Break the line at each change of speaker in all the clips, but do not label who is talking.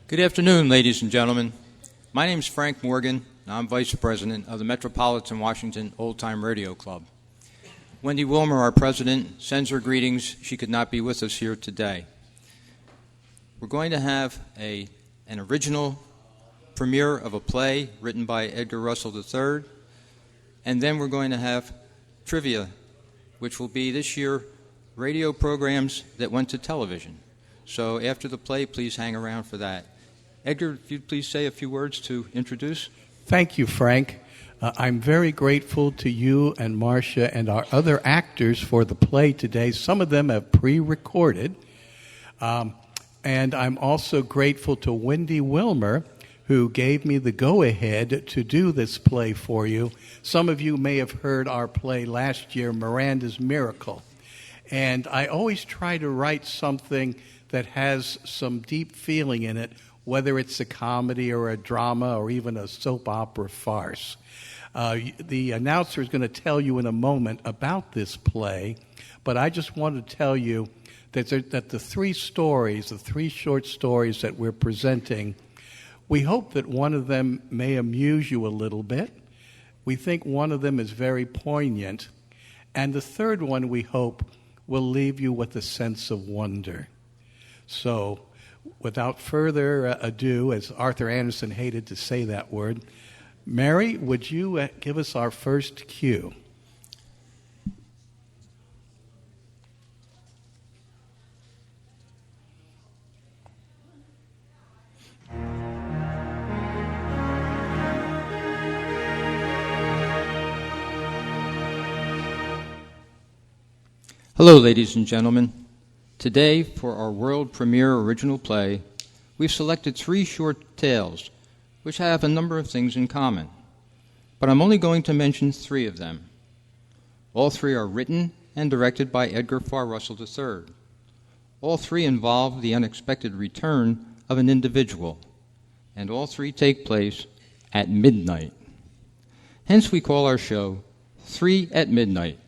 Good afternoon, ladies and gentlemen. My name is Frank Morgan, and I'm Vice President of the Metropolitan Washington Old Time Radio Club. Wendy Wilmer, our President, sends her greetings. She could not be with us here today. We're going to have an original premiere of a play written by Edgar Russell III, and then we're going to have trivia, which will be this year radio programs that went to television. So after the play, please hang around for that. Edgar, if you'd please say a few words to introduce.
Thank you, Frank. I'm very grateful to you and Marcia and our other actors for the play today. Some of them have pre-recorded. And I'm also grateful to Wendy Wilmer, who gave me the go-ahead to do this play for you. Some of you may have heard our play last year, Miranda's Miracle. And I always try to write something that has some deep feeling in it, whether it's a comedy or a drama or even a soap opera farce. The announcer is going to tell you in a moment about this play, but I just want to tell you that the three short stories that we're presenting, we hope that one of them may amuse you a little bit. We think one of them is very poignant. And the third one, we hope, will leave you with a sense of wonder. So, without further ado, as Arthur Anderson hated to say that word, Mary, would you give us our first cue?
Hello, ladies and gentlemen. Today, for our world premiere original play, we've selected 3 short tales, which have a number of things in common. But I'm only going to mention 3 of them. All 3 are written and directed by Edgar Russell III. All 3 involve the unexpected return of an individual, and all 3 take place at midnight. Hence, we call our show 3 at Midnight.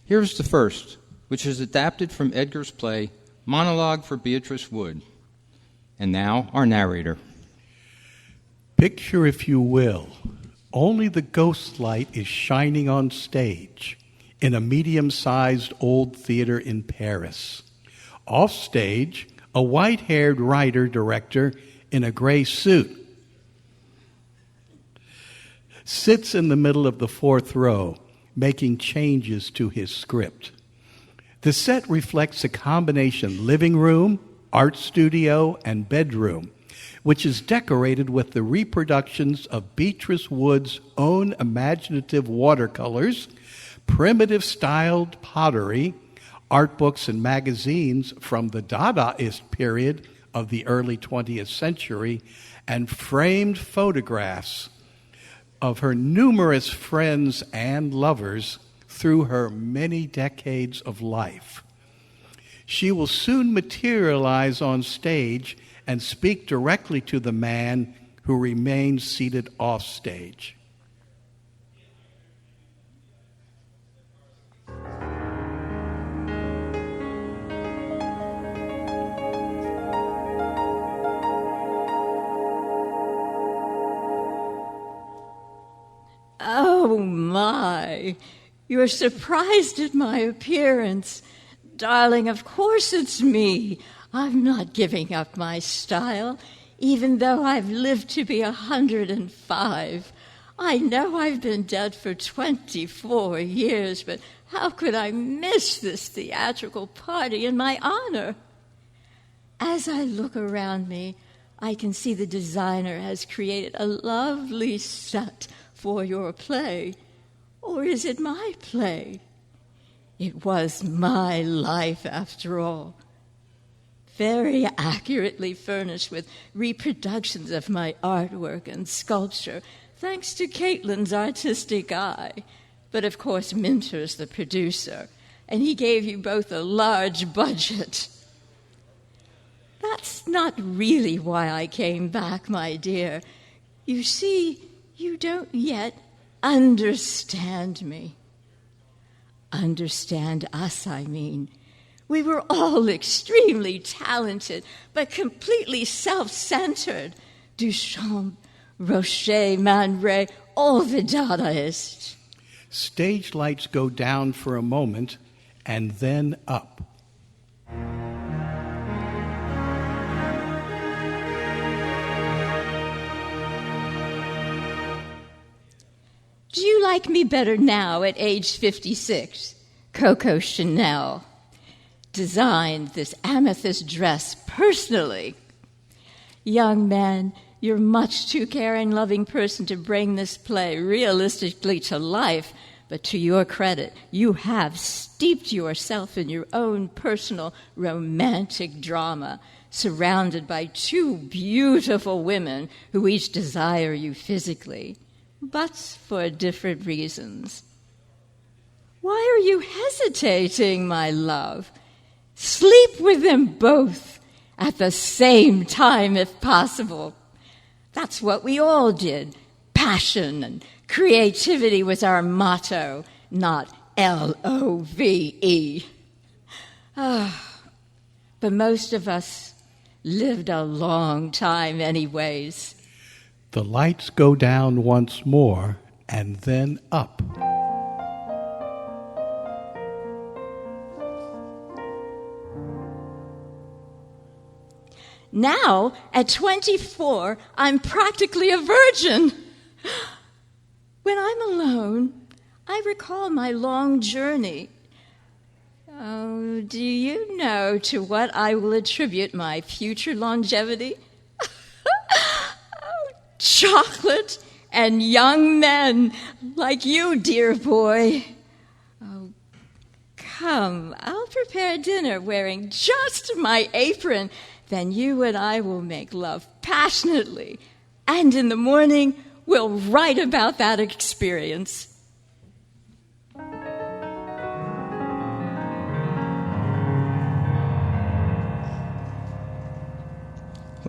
Here's the first, which is adapted from Edgar's play, Monologue for Beatrice Wood. And now, our narrator.
Picture, if you will, only the ghost light is shining on stage in a medium-sized old theater in Paris. Off stage, a white-haired writer-director in a gray suit sits in the middle of the 4th row, making changes to his script. The set reflects a combination living room, art studio, and bedroom, which is decorated with the reproductions of Beatrice Wood's own imaginative watercolors, primitive-styled pottery, art books and magazines from the Dadaist period of the early 20th century, and framed photographs of her numerous friends and lovers through her many decades of life. She will soon materialize on stage and speak directly to the man who remains seated off stage.
Oh, my. You're surprised at my appearance. Darling, of course it's me. I'm not giving up my style, even though I've lived to be 105. I know I've been dead for 24 years, but how could I miss this theatrical party in my honor? As I look around me, I can see the designer has created a lovely set for your play. Or is it my play? It was my life, after all. Very accurately furnished with reproductions of my artwork and sculpture, thanks to Caitlin's artistic eye. But of course, Minter's the producer, and he gave you both a large budget. That's not really why I came back, my dear. You see, you don't yet understand me. Understand us, I mean. We were all extremely talented, but completely self-centered. Duchamp, Rocher, Man Ray, all the Dadaists.
Stage lights go down for a moment and then up.
Do you like me better now at age 56? Coco Chanel designed this amethyst dress personally. Young man, you're much too caring, loving person to bring this play realistically to life, but to your credit, you have steeped yourself in your own personal romantic drama, surrounded by two beautiful women who each desire you physically, but for different reasons. Why are you hesitating, my love? Sleep with them both at the same time, if possible. That's what we all did. Passion and creativity was our motto, not LOVE. But most of us lived a long time anyways.
The lights go down once more and then up.
Now, at 24, I'm practically a virgin. When I'm alone, I recall my long journey. Oh, do you know to what I will attribute my future longevity? Oh, chocolate and young men like you, dear boy. Oh, come, I'll prepare dinner wearing just my apron. Then you and I will make love passionately, and in the morning, we'll write about that experience.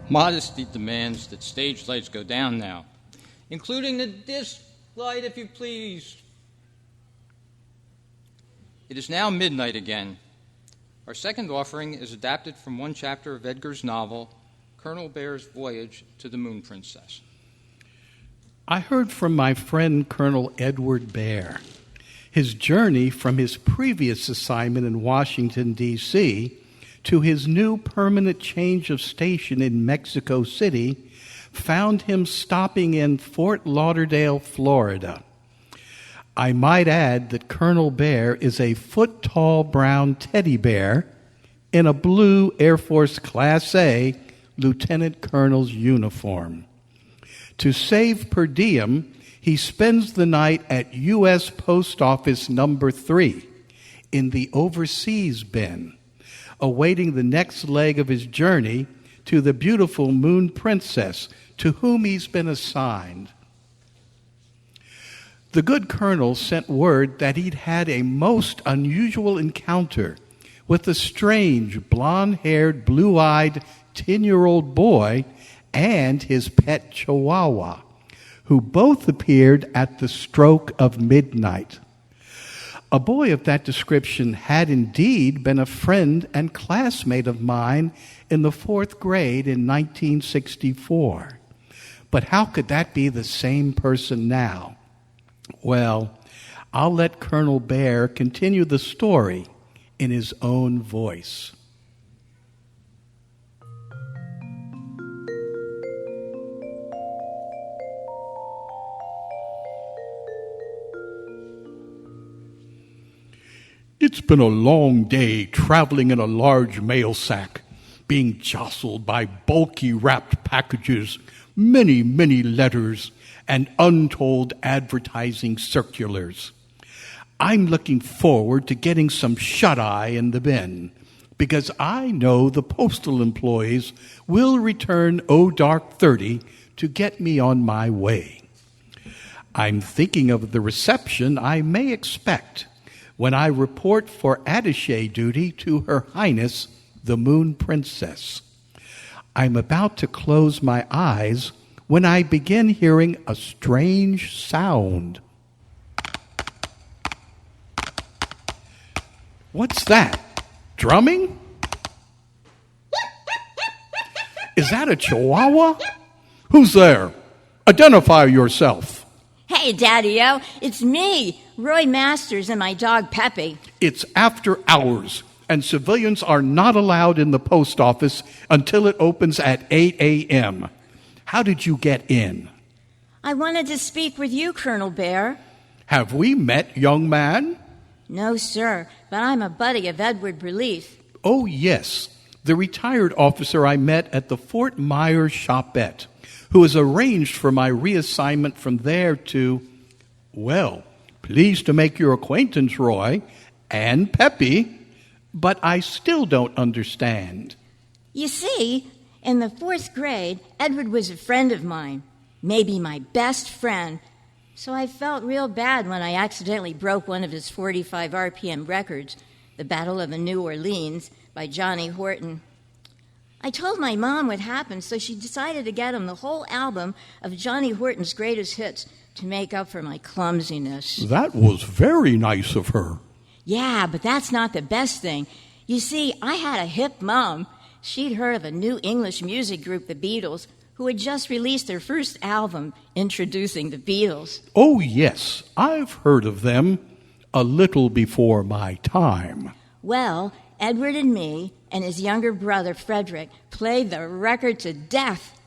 Modesty demands that stage lights go down now, including the disc light, if you please. It is now midnight again. Our second offering is adapted from one chapter of Edgar's novel, Colonel Bear's Voyage to the Moon Princess.
I heard from my friend Colonel Edward Bear. His journey from his previous assignment in Washington, D.C., to his new permanent change of station in Mexico City found him stopping in Fort Lauderdale, Florida. I might add that Colonel Bear is a foot-tall brown teddy bear in a blue Air Force Class A lieutenant colonel's uniform. To save per diem, he spends the night at U.S. Post Office number 3 in the overseas bin, awaiting the next leg of his journey to the beautiful Moon Princess to whom he's been assigned. The good colonel sent word that he'd had a most unusual encounter with a strange, blonde-haired, blue-eyed 10-year-old boy and his pet chihuahua, who both appeared at the stroke of midnight. A boy of that description had indeed been a friend and classmate of mine in the 4th grade in 1964. But how could that be the same person now? Well, I'll let Colonel Bear continue the story in his own voice. It's been a long day traveling in a large mail sack, being jostled by bulky wrapped packages, many, many letters, and untold advertising circulars. I'm looking forward to getting some shut-eye in the bin, because I know the postal employees will return dark 30 to get me on my way. I'm thinking of the reception I may expect when I report for attaché duty to Her Highness the Moon Princess. I'm about to close my eyes when I begin hearing a strange sound. What's that? Drumming? Is that a chihuahua? Who's there? Identify yourself.
Hey, Daddy-O, it's me, Roy Masters, and my dog Peppy.
It's after hours, and civilians are not allowed in the post office until it opens at 8 a.m. How did you get in?
I wanted to speak with you, Colonel Bear.
Have we met, young man?
No, sir, but I'm a buddy of Edward Relief.
Oh, yes, the retired officer I met at the Fort Myers Shopette, who has arranged for my reassignment from there to, well, pleased to make your acquaintance, Roy, and Peppy, but I still don't understand.
You see, in the 4th grade, Edward was a friend of mine, maybe my best friend, so I felt real bad when I accidentally broke one of his 45 RPM records, The Battle of the New Orleans by Johnny Horton. I told my mom what happened, so she decided to get him the whole album of Johnny Horton's greatest hits to make up for my clumsiness.
That was very nice of her.
Yeah, but that's not the best thing. You see, I had a hip mom. She'd heard of a new English music group, the Beatles, who had just released their first album introducing the Beatles.
Oh, yes, I've heard of them a little before my time.
Well, Edward and me and his younger brother, Frederick, played the record to death.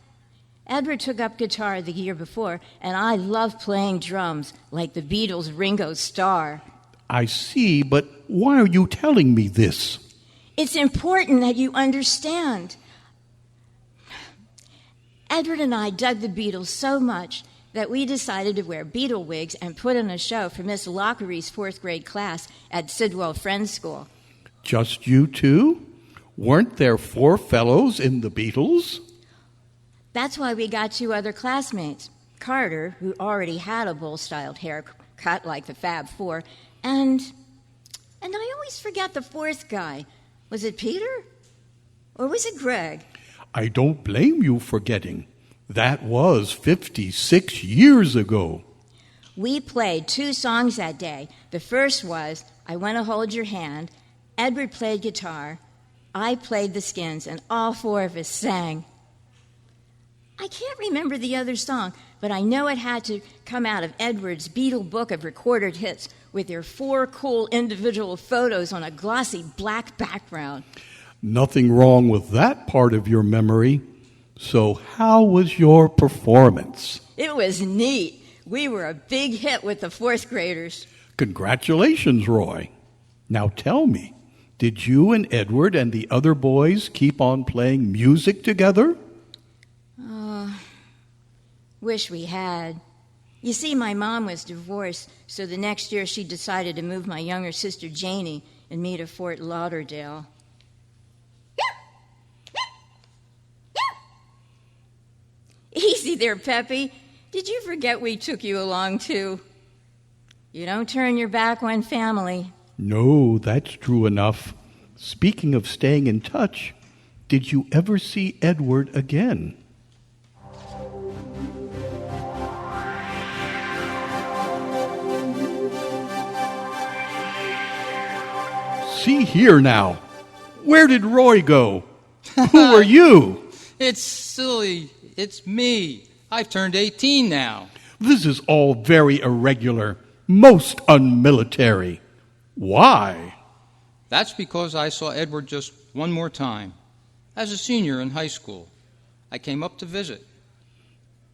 Edward took up guitar the year before, and I loved playing drums like the Beatles' Ringo Starr.
I see, but why are you telling me this?
It's important that you understand. Edward and I dug the Beatles so much that we decided to wear Beatle wigs and put on a show for Miss Lockery's 4th grade class at Sidwell Friends School.
Just you two? Weren't there 4 fellows in the Beatles?
That's why we got 2 other classmates. Carter, who already had a bowl-styled haircut like the Fab Four, and I always forget the 4th guy. Was it Peter? Or was it Greg?
I don't blame you for forgetting. That was 56 years ago.
We played 2 songs that day. The first was I Want to Hold Your Hand. Edward played guitar. I played the Skins, and all 4 of us sang. I can't remember the other song, but I know it had to come out of Edward's Beatle book of recorded hits with their 4 cool individual photos on a glossy black background.
Nothing wrong with that part of your memory. So how was your performance?
It was neat. We were a big hit with the 4th graders.
Congratulations, Roy. Now tell me, did you and Edward and the other boys keep on playing music together?
Wish we had. You see, my mom was divorced, so the next year she decided to move my younger sister Janie and me to Fort Lauderdale. Easy there, Peppy. Did you forget we took you along, too? You don't turn your back on family.
No, that's true enough. Speaking of staying in touch, did you ever see Edward again? See here now. Where did Roy go? Who are you?
It's silly. It's me. I've turned 18 now.
This is all very irregular, most unmilitary. Why?
That's because I saw Edward just one more time. As a senior in high school, I came up to visit.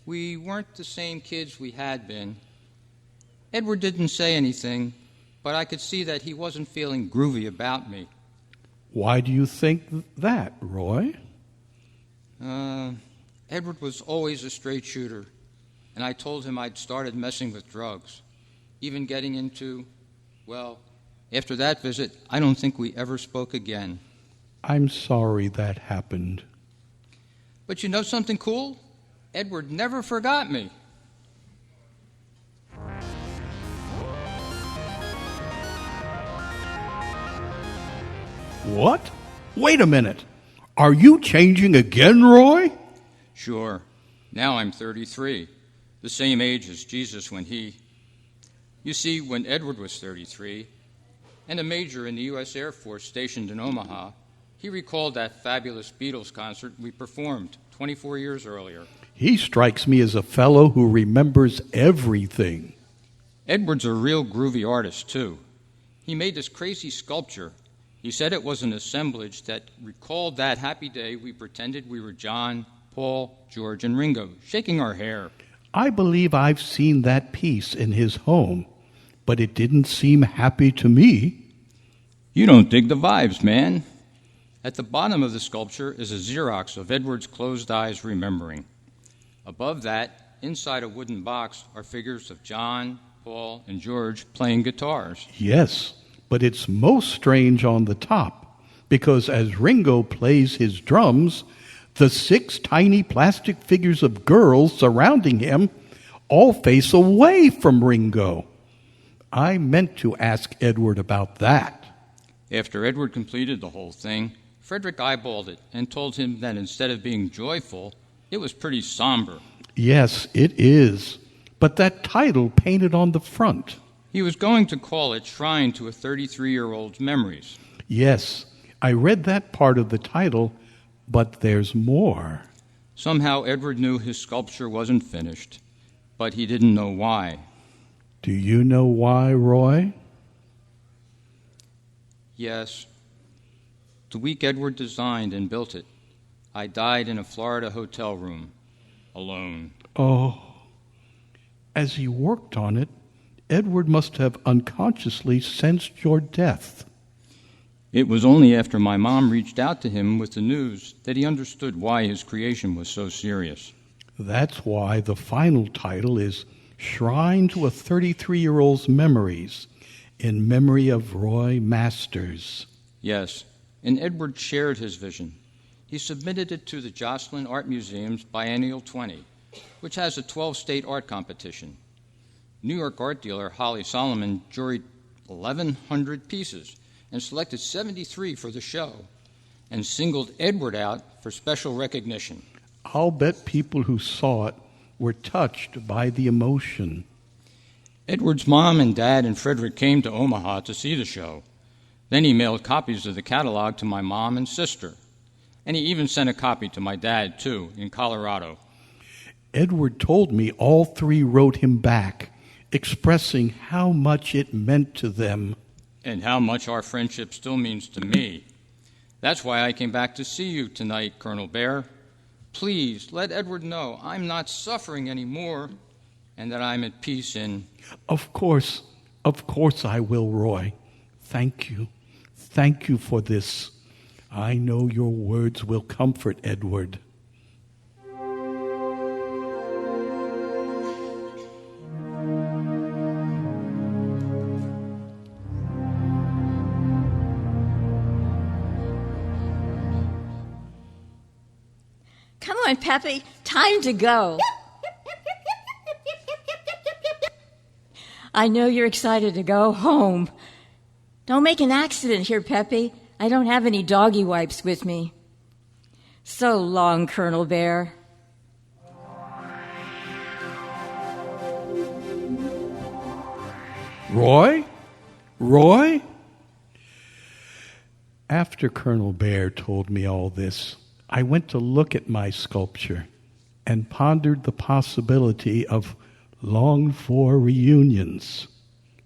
We weren't the same kids we had been. Edward didn't say anything, but I could see that he wasn't feeling groovy about me.
Why do you think that, Roy?
Edward was always a straight shooter, and I told him I'd started messing with drugs, even getting into, well, after that visit, I don't think we ever spoke again.
I'm sorry that happened.
But you know something cool? Edward never forgot me.
What? Wait a minute. Are you changing again, Roy?
Sure. Now I'm 33, the same age as Jesus when he... You see, when Edward was 33, and a major in the U.S. Air Force stationed in Omaha, he recalled that fabulous Beatles concert we performed 24 years earlier.
He strikes me as a fellow who remembers everything.
Edward's a real groovy artist, too. He made this crazy sculpture. He said it was an assemblage that recalled that happy day we pretended we were John, Paul, George, and Ringo, shaking our hair.
I believe I've seen that piece in his home, but it didn't seem happy to me.
You don't dig the vibes, man. At the bottom of the sculpture is a Xerox of Edward's closed eyes remembering. Above that, inside a wooden box, are figures of John, Paul, and George playing guitars.
Yes, but it's most strange on the top, because as Ringo plays his drums, the 6 tiny plastic figures of girls surrounding him all face away from Ringo. I meant to ask Edward about that.
After Edward completed the whole thing, Frederick eyeballed it and told him that instead of being joyful, it was pretty somber.
Yes, it is. But that title painted on the front.
He was going to call it Shrine to a 33-year-old's Memories.
Yes, I read that part of the title, but there's more.
Somehow Edward knew his sculpture wasn't finished, but he didn't know why.
Do you know why, Roy?
Yes. The week Edward designed and built it, I died in a Florida hotel room, alone.
Oh, as he worked on it, Edward must have unconsciously sensed your death.
It was only after my mom reached out to him with the news that he understood why his creation was so serious.
That's why the final title is Shrine to a 33-year-old's Memories, in memory of Roy Masters.
Yes, and Edward shared his vision. He submitted it to the Joslin Art Museum's Biennial 20, which has a 12-state art competition. New York art dealer Holly Solomon juried 1,100 pieces and selected 73 for the show and singled Edward out for special recognition.
I'll bet people who saw it were touched by the emotion.
Edward's mom and dad and Frederick came to Omaha to see the show. Then he mailed copies of the catalog to my mom and sister. And he even sent a copy to my dad, too, in Colorado.
Edward told me all 3 wrote him back, expressing how much it meant to them.
And how much our friendship still means to me. That's why I came back to see you tonight, Colonel Bear. Please let Edward know I'm not suffering anymore and that I'm at peace in...
Of course I will, Roy. Thank you. Thank you for this. I know your words will comfort Edward.
Come on, Peppy. Time to go. I know you're excited to go home. Don't make an accident here, Peppy. I don't have any doggy wipes with me. So long, Colonel Bear.
Roy? Roy? After Colonel Bear told me all this, I went to look at my sculpture and pondered the possibility of longed-for reunions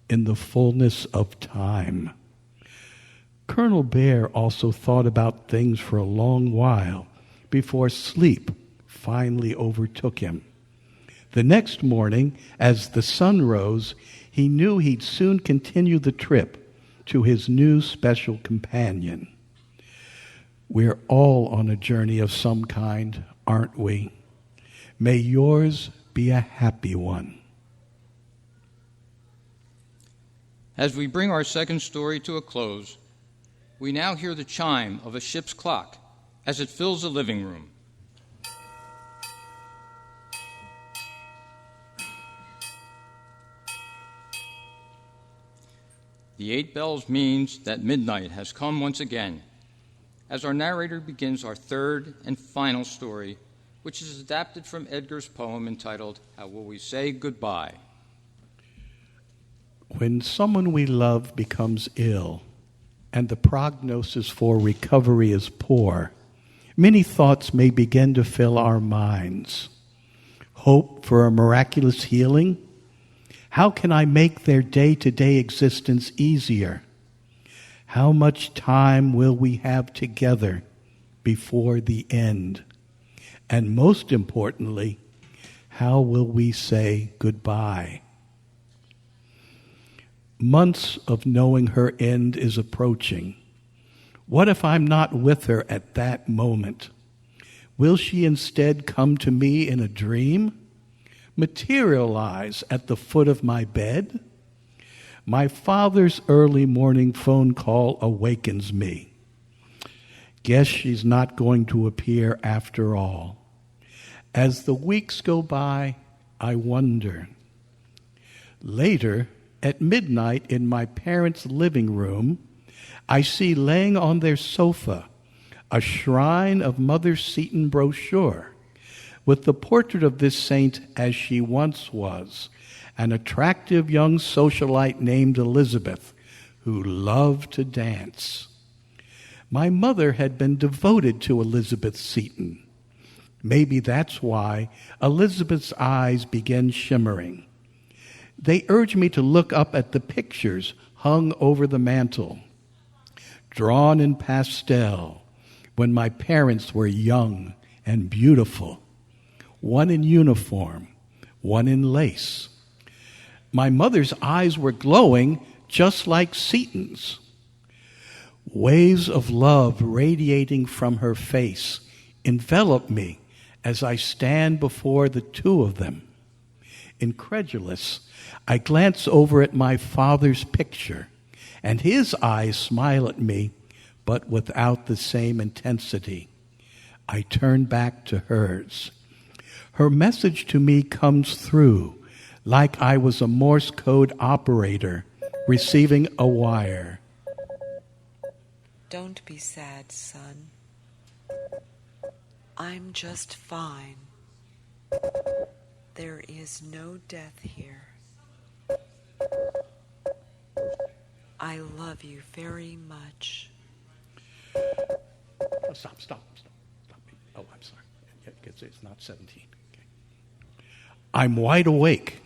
in the fullness of time. Colonel Bear also thought about things for a long while before sleep finally overtook him. The next morning, as the sun rose, he knew he'd soon continue the trip to his new special companion. We're all on a journey of some kind, aren't we? May yours be a happy one.
As we bring our second story to a close, we now hear the chime of a ship's clock as it fills the living room. The 8 bells means that midnight has come once again, as our narrator begins our third and final story, which is adapted from Edgar's poem entitled, How Will We Say Goodbye?
When someone we love becomes ill and the prognosis for recovery is poor, many thoughts may begin to fill our minds. Hope for a miraculous healing? How can I make their day-to-day existence easier? How much time will we have together before the end? And most importantly, how will we say goodbye? Months of knowing her end is approaching. What if I'm not with her at that moment? Will she instead come to me in a dream? Materialize at the foot of my bed? My father's early morning phone call awakens me. Guess she's not going to appear after all. As the weeks go by, I wonder. Later, at midnight in my parents' living room, I see laying on their sofa a shrine of Mother Seton brochure with the portrait of this saint as she once was, an attractive young socialite named Elizabeth who loved to dance. My mother had been devoted to Elizabeth Seton. Maybe that's why Elizabeth's eyes began shimmering. They urged me to look up at the pictures hung over the mantel, drawn in pastel when my parents were young and beautiful, one in uniform, one in lace. My mother's eyes were glowing just like Seton's. Waves of love radiating from her face envelop me as I stand before the two of them. Incredulous, I glance over at my father's picture, and his eyes smile at me, but without the same intensity. I turn back to hers. Her message to me comes through like I was a Morse code operator receiving a wire.
Don't be sad, son. I'm just fine. There is no death here. I love you very much.
Oh, stop. Oh, I'm sorry. It's not 17. Okay. I'm wide awake.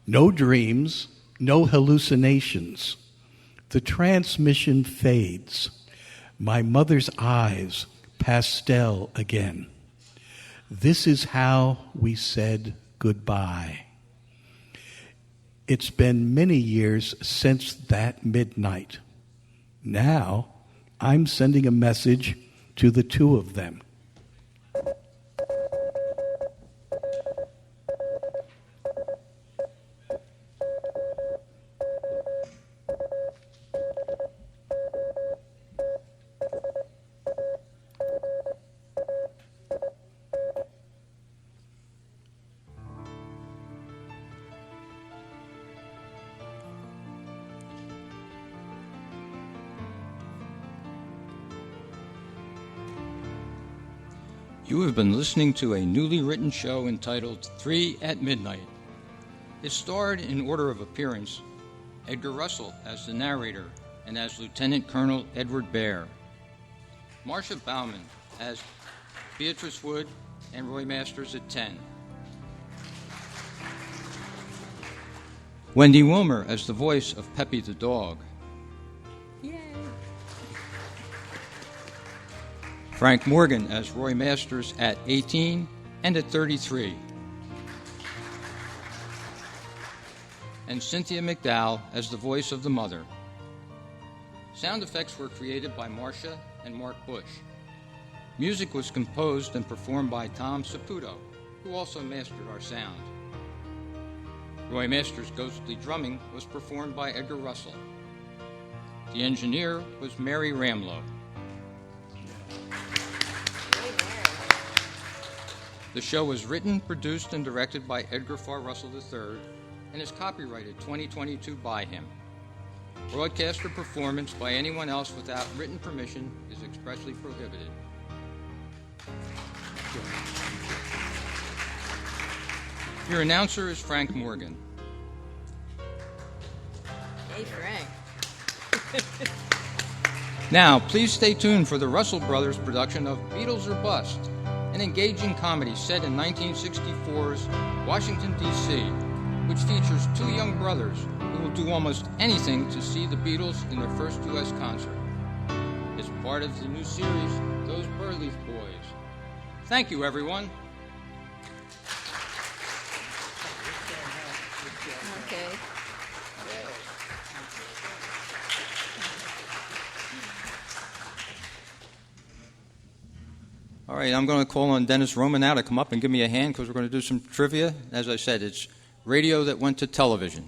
No dreams, no hallucinations. The transmission fades. My mother's eyes pastel again. This is how we said goodbye. It's been many years since that midnight. Now, I'm sending a message to the two of them.
You have been listening to a newly written show entitled 3 at Midnight. It starred, in order of appearance, Edgar Russell as the narrator and as Lieutenant Colonel Edward Bear, Marcia Bauman as Beatrice Wood and Roy Masters at 10, Wendy Wilmer as the voice of Peppy the dog, Frank Morgan as Roy Masters at 18 and at 33, and Cynthia McDowell as the voice of the mother. Sound effects were created by Marcia and Mark Bush. Music was composed and performed by Tom Saputo, who also mastered our sound. Roy Masters' ghostly drumming was performed by Edgar Russell. The engineer was Mary Ramlow. The show was written, produced, and directed by Edgar Farr Russell III and is copyrighted 2022 by him. Broadcast or performance by anyone else without written permission is expressly prohibited. Your announcer is Frank Morgan. Now, please stay tuned for the Russell Brothers production of Beatles or Bust, an engaging comedy set in 1964's Washington, D.C., which features two young brothers who will do almost anything to see the Beatles in their first U.S. concert. It's part of the new series, Those Burleaf Boys. Thank you, everyone.
Okay.
All right, I'm going to call on Dennis Roman now to come up and give me a hand because we're going to do some trivia. As I said, it's radio that went to television.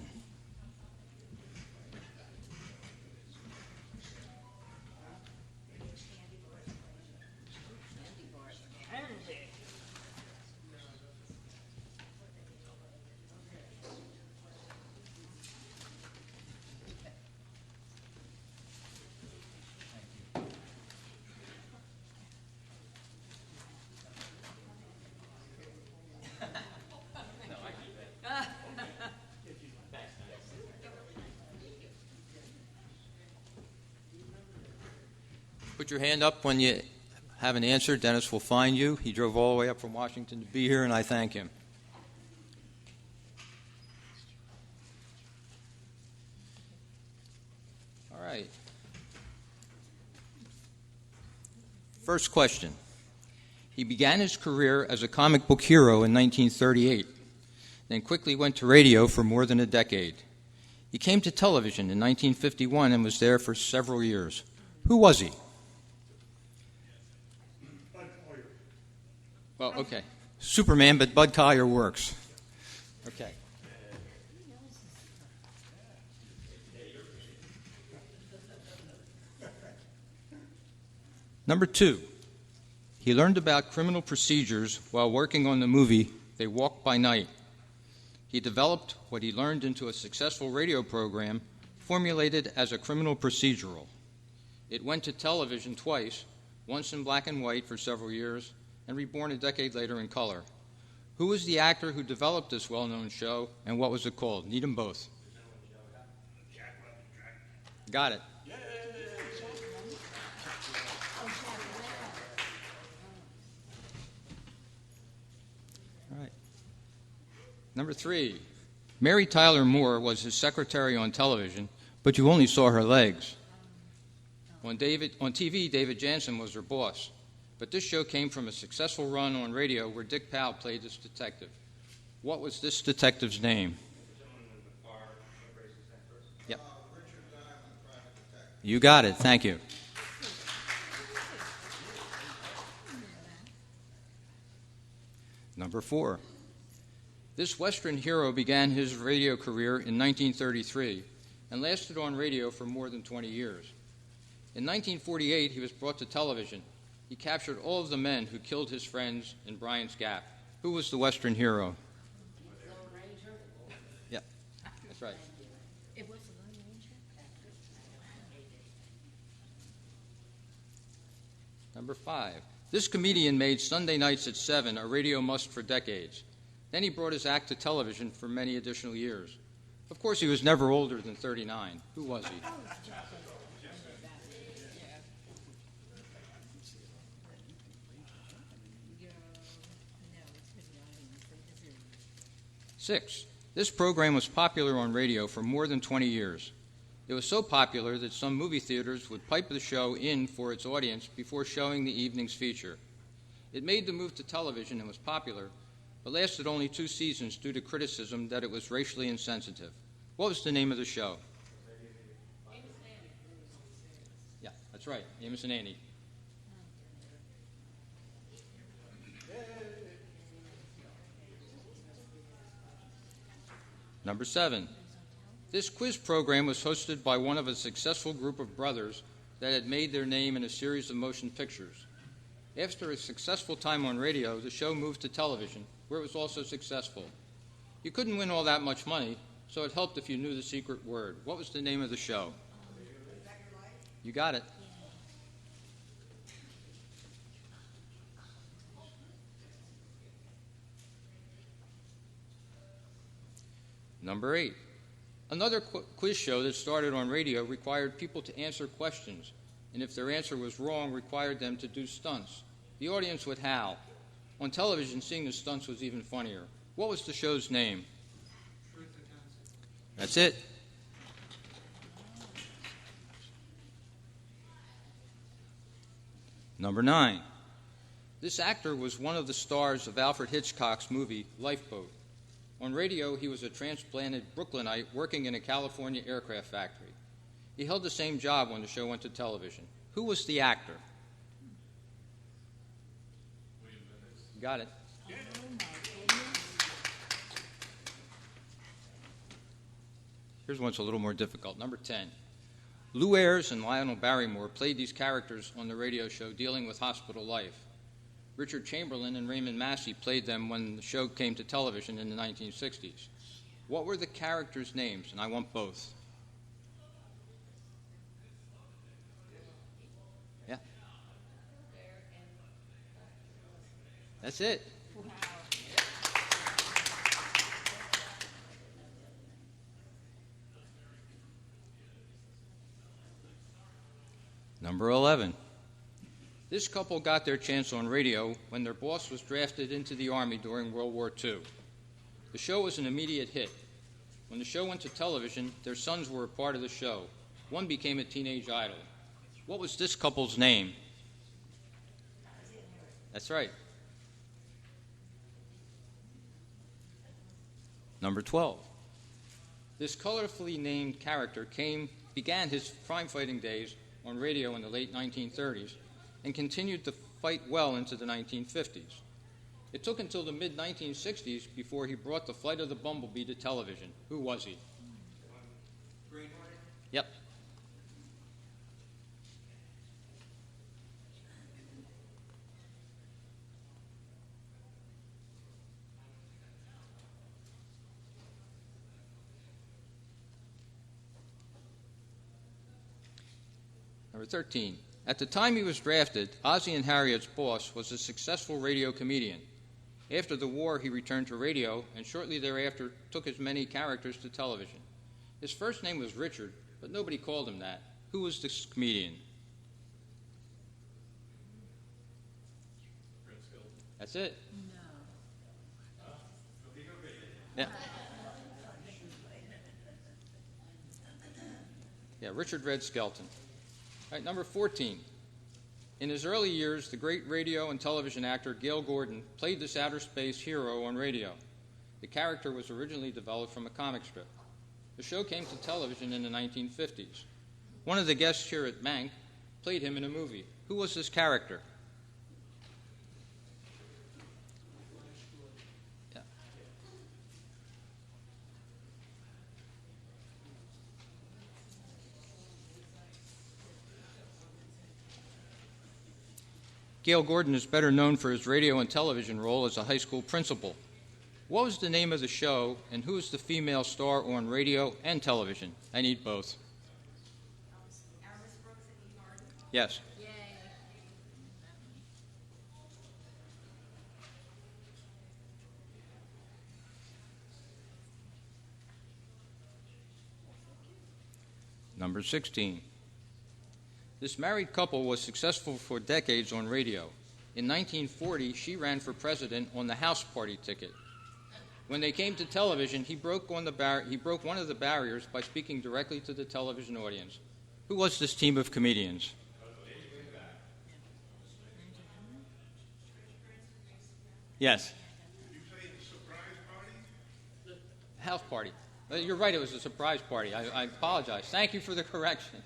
Put your hand up when you have an answer. Dennis will find you. He drove all the way up from Washington to be here, and I thank him. All right. First question. He began his career as a comic book hero in 1938, then quickly went to radio for more than a decade. He came to television in 1951 and was there for several years. Who was he? Well, okay. Superman, but Bud Collyer works. Okay. Number 2. He learned about criminal procedures while working on the movie They Walk by Night. He developed what he learned into a successful radio program formulated as a criminal procedural. It went to television twice, once in black and white for several years, and reborn a decade later in color. Who was the actor who developed this well-known show, and what was it called? Need them both. Got it. All right. Number 3. Mary Tyler Moore was his secretary on television, but you only saw her legs. On TV, David Jansen was her boss. But this show came from a successful run on radio where Dick Powell played this detective. What was this detective's name? Yep. You got it. Thank you. Number 4. This Western hero began his radio career in 1933 and lasted on radio for more than 20 years. In 1948, he was brought to television. He captured all of the men who killed his friends in Bryant's Gap. Who was the Western hero?
Lone Ranger?
Yep, that's right.
It was the Lone Ranger?
Number 5. This comedian made Sunday nights at 7 a radio must for decades. Then he brought his act to television for many additional years. Of course, he was never older than 39. Who was he? 6. This program was popular on radio for more than 20 years. It was so popular that some movie theaters would pipe the show in for its audience before showing the evening's feature. It made the move to television and was popular, but lasted only 2 seasons due to criticism that it was racially insensitive. What was the name of the show? Yeah, that's right, Amos and Annie. Number 7. This quiz program was hosted by one of a successful group of brothers that had made their name in a series of motion pictures. After a successful time on radio, the show moved to television, where it was also successful. You couldn't win all that much money, so it helped if you knew the secret word. What was the name of the show? You got it. Number 8. Another quiz show that started on radio required people to answer questions, and if their answer was wrong, required them to do stunts. The audience would howl. On television, seeing the stunts was even funnier. What was the show's name? That's it. Number 9. This actor was one of the stars of Alfred Hitchcock's movie Lifeboat. On radio, he was a transplanted Brooklynite working in a California aircraft factory. He held the same job when the show went to television. Who was the actor? You got it. Here's one that's a little more difficult. Number 10. Lou Ayres and Lionel Barrymore played these characters on the radio show dealing with hospital life. Richard Chamberlain and Raymond Massey played them when the show came to television in the 1960s. What were the characters' names? And I want both. Yeah. That's it. Number 11. This couple got their chance on radio when their boss was drafted into the Army during World War II. The show was an immediate hit. When the show went to television, their sons were a part of the show. One became a teenage idol. What was this couple's name? That's right. Number 12. This colorfully named character began his crime-fighting days on radio in the late 1930s and continued to fight well into the 1950s. It took until the mid-1960s before he brought The Flight of the Bumblebee to television. Who was he? Yep. Number 13. At the time he was drafted, Ozzie and Harriet's boss was a successful radio comedian. After the war, he returned to radio and shortly thereafter took his many characters to television. His first name was Richard, but nobody called him that. Who was this comedian? That's it. No. Yeah. Yeah, Richard Red Skelton. All right, number 14. In his early years, the great radio and television actor Gale Gordon played this outer space hero on radio. The character was originally developed from a comic strip. The show came to television in the 1950s. One of the guests here at Manc played him in a movie. Who was this character? Yeah. Gale Gordon is better known for his radio and television role as a high school principal. What was the name of the show, and who is the female star on radio and television? I need both. Yes. Number 16. This married couple was successful for decades on radio. In 1940, she ran for president on the House Party ticket. When they came to television, he broke one of the barriers by speaking directly to the television audience. Who was this team of comedians? Yes.
Did you say the surprise party?
House Party. You're right, it was a surprise party. I apologize. Thank you for the correction.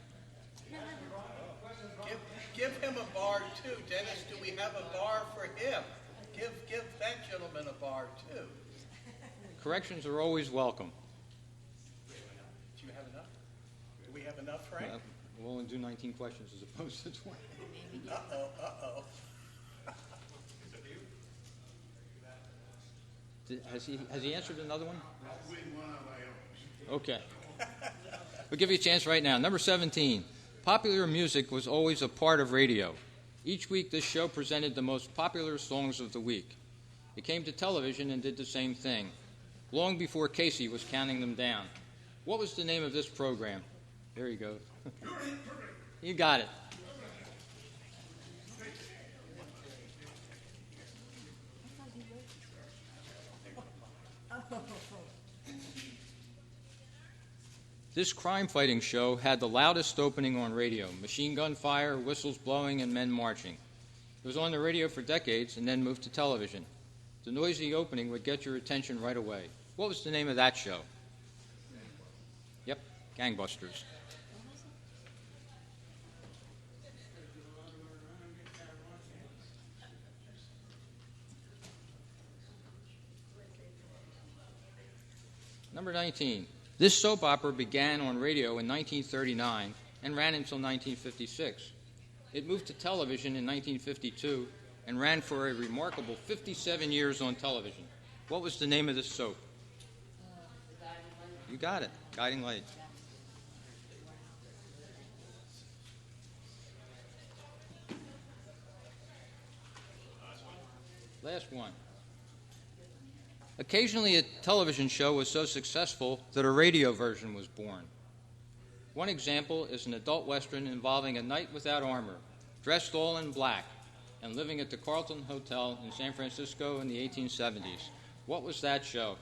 Give him a bar too, Dennis. Do we have a bar for him? Give that gentleman a bar too.
Corrections are always welcome.
Do you have enough? Do we have enough, Frank?
We'll only do 19 questions as opposed to 20.
Uh-oh.
Has he answered another one? Okay. We'll give you a chance right now. Number 17. Popular music was always a part of radio. Each week, this show presented the most popular songs of the week. It came to television and did the same thing, long before Casey was counting them down. What was the name of this program? There you go. You got it. This crime-fighting show had the loudest opening on radio: machine gun fire, whistles blowing, and men marching. It was on the radio for decades and then moved to television. The noisy opening would get your attention right away. What was the name of that show? Yep, Gangbusters. Number 19. This soap opera began on radio in 1939 and ran until 1956. It moved to television in 1952 and ran for a remarkable 57 years on television. What was the name of this soap? You got it. Guiding Light. Last one. Occasionally, a television show was so successful that a radio version was born. One example is an adult Western involving a knight without armor, dressed all in black, and living at the Carlton Hotel in San Francisco in the 1870s. What was that show?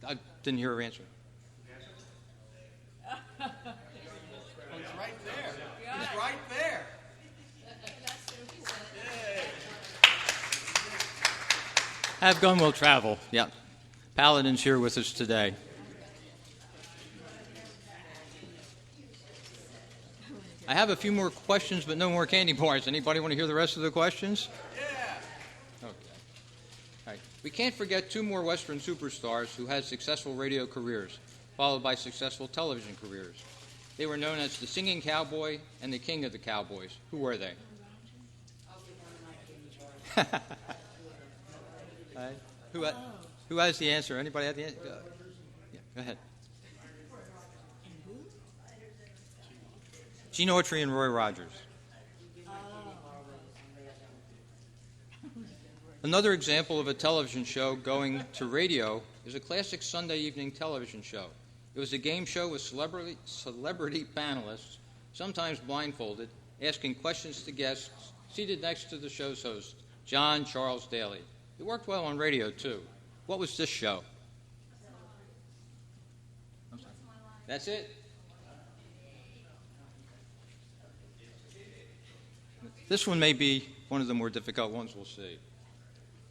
I didn't hear her answer.
It's right there. It's right there.
Have gun will travel. Yeah. Paladin's here with us today. I have a few more questions, but no more candy bars. Anybody want to hear the rest of the questions?
Yeah.
Okay. All right. We can't forget two more Western superstars who had successful radio careers, followed by successful television careers. They were known as the Singing Cowboy and the King of the Cowboys. Who were they? Who has the answer? Anybody have the answer? Yeah, go ahead. Gene Autry and Roy Rogers. Another example of a television show going to radio is a classic Sunday evening television show. It was a game show with celebrity panelists, sometimes blindfolded, asking questions to guests seated next to the show's host, John Charles Daly. It worked well on radio, too. What was this show? That's it? This one may be one of the more difficult ones we'll see.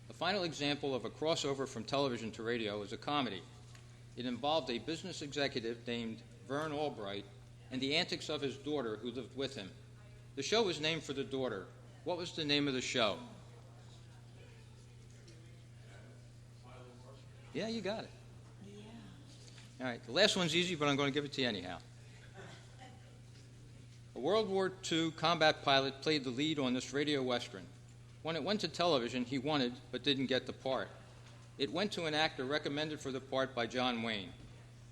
The final example of a crossover from television to radio is a comedy. It involved a business executive named Vern Albright and the antics of his daughter who lived with him. The show was named for the daughter. What was the name of the show? Yeah, you got it. All right, the last one's easy, but I'm going to give it to you anyhow. A World War II combat pilot played the lead on this radio western. When it went to television, he wanted but didn't get the part. It went to an actor recommended for the part by John Wayne.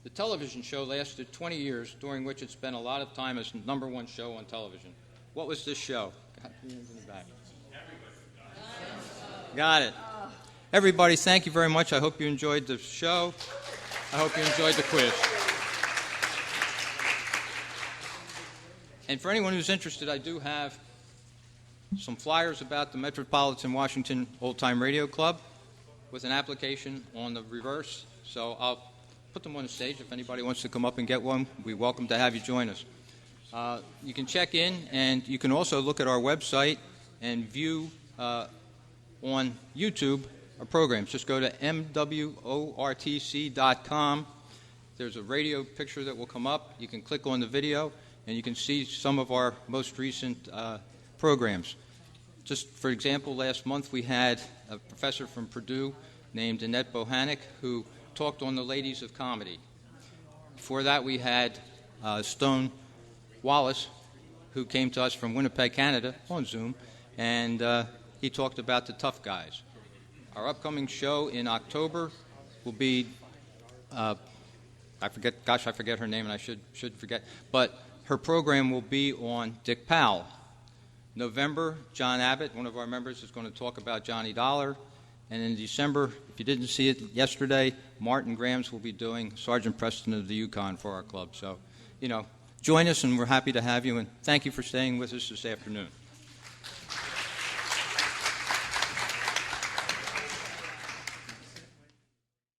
The television show lasted 20 years, during which it spent a lot of time as number one show on television. What was this show? Got it. Everybody, thank you very much. I hope you enjoyed the show. I hope you enjoyed the quiz. And for anyone who's interested, I do have some flyers about the Metropolitan Washington Old Time Radio Club with an application on the reverse. So I'll put them on the stage. If anybody wants to come up and get one, we're welcome to have you join us. You can check in, and you can also look at our website and view on YouTube our programs. Just go to MWOTRC.com. There's a radio picture that will come up. You can click on the video, and you can see some of our most recent programs. Just for example, last month we had a professor from Purdue named Annette Bohannick who talked on the ladies of comedy. Before that we had Stone Wallace, who came to us from Winnipeg, Canada, on Zoom, and he talked about the tough guys. Our upcoming show in October will be, I forget her name, and I should forget, but her program will be on Dick Powell. November, John Abbott, one of our members, is going to talk about Johnny Dollar. And in December, if you didn't see it yesterday, Martin Grams will be doing Sergeant Preston of the Yukon for our club. So, join us, and we're happy to have you. And thank you for staying with us this afternoon.